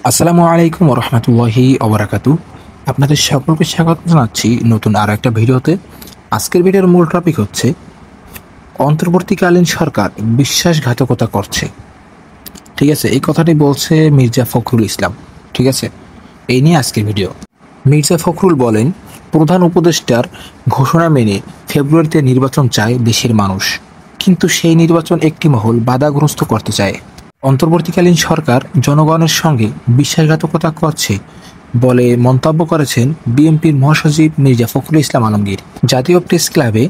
আসসালামু আলাইকুম রহমতুল্লাহি ওবরাকাতু। আপনাদের সকলকে স্বাগত জানাচ্ছি নতুন আর একটা ভিডিওতে। আজকের ভিডিওর মূল টপিক হচ্ছে অন্তর্বর্তীকালীন সরকার বিশ্বাসঘাতকতা করছে। ঠিক আছে, এই কথাটি বলছে মির্জা ফখরুল ইসলাম। ঠিক আছে, এই নিয়ে আজকের ভিডিও। মির্জা ফখরুল বলেন, প্রধান উপদেষ্টার ঘোষণা মেনে ফেব্রুয়ারিতে নির্বাচন চায় দেশের মানুষ, কিন্তু সেই নির্বাচন একটি মহল বাধাগ্রস্ত করতে চায়। অন্তর্বর্তীকালীন সরকার জনগণের সঙ্গে বিশ্বাসঘাতকতা করছে বলে মন্তব্য করেছেন বিএনপির মহাসচিব মির্জা ফখরুল ইসলাম আলমগীর। জাতীয় প্রেস ক্লাবে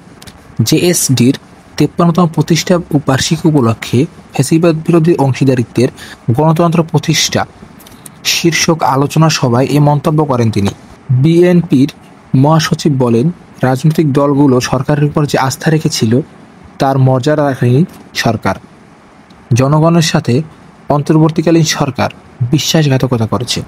জেএসডির 53তম প্রতিষ্ঠা বার্ষিকী উপলক্ষে ফ্যাসিবাদ বিরোধী অংশীদারিত্বের গণতন্ত্র প্রতিষ্ঠা শীর্ষক আলোচনা সভায় এ মন্তব্য করেন তিনি। বিএনপির মহাসচিব বলেন, রাজনৈতিক দলগুলো সরকারের উপর যে আস্থা রেখেছিল তার মর্যাদা রাখেনি সরকার। জনগণের সাথে অন্তর্বর্তীকালীন সরকার বিশ্বাসঘাতকতা করেছে।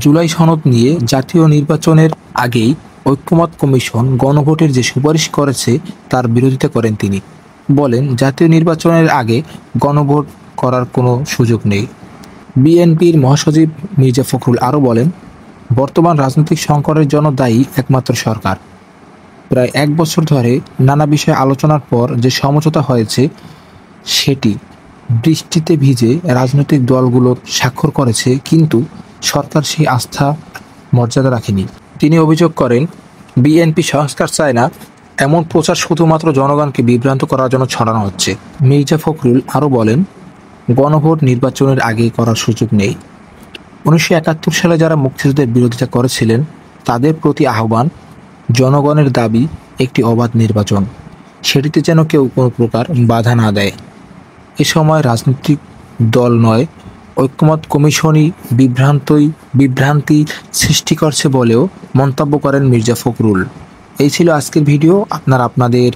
জুলাই সনদ নিয়ে জাতীয় নির্বাচনের আগেই ঐক্যমত কমিশন গণভোটের যে সুপারিশ করেছে তার বিরোধিতা করেন তিনি। বলেন, জাতীয় নির্বাচনের আগে গণভোট করার কোনো সুযোগ নেই। বিএনপির মহাসচিব মির্জা ফখরুল আরও বলেন, বর্তমান রাজনৈতিক সংকটের জন্য দায়ী একমাত্র সরকার। প্রায় এক বছর ধরে নানা বিষয়ে আলোচনার পর যে সমঝোতা হয়েছে সেটি বৃষ্টিতে ভিজে রাজনৈতিক দলগুলো স্বাক্ষর করেছে, কিন্তু সরকার সেই আস্থা মর্যাদা রাখেনি। তিনি অভিযোগ করেন, বিএনপি সংস্কার চায় না, এমন প্রচার শুধুমাত্র জনগণকে বিভ্রান্ত করার জন্য ছড়ানো হচ্ছে। মির্জা ফখরুল আরও বলেন, গণভোট নির্বাচনের আগে করার সুযোগ নেই। 1971 সালে যারা মুক্তিযুদ্ধের বিরোধিতা করেছিলেন তাদের প্রতি আহ্বান, জনগণের দাবি একটি অবাধ নির্বাচন, সেটিতে যেন কেউ কোনো প্রকার বাধা না দেয়। এ সময় রাজনৈতিক দল নয়, ঐক্যমত কমিশনই বিভ্রান্তি সৃষ্টি করছে বলেও মন্তব্য করেন মির্জা ফখরুল। এই ছিল আজকের ভিডিও। আপনাদের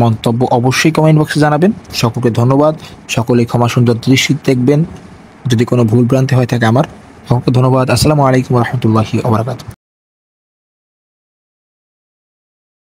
মন্তব্য অবশ্যই কমেন্ট বক্সে জানাবেন। সকলকে ধন্যবাদ। সকলে ক্ষমা সুন্দর দৃষ্টি দেখবেন যদি কোনো ভুল ভ্রান্তি হয়ে থাকে আমার। সকলকে ধন্যবাদ। আসসালামু আলাইকুম রহমতুল্লাহি ওয়া বারাকাতুহু।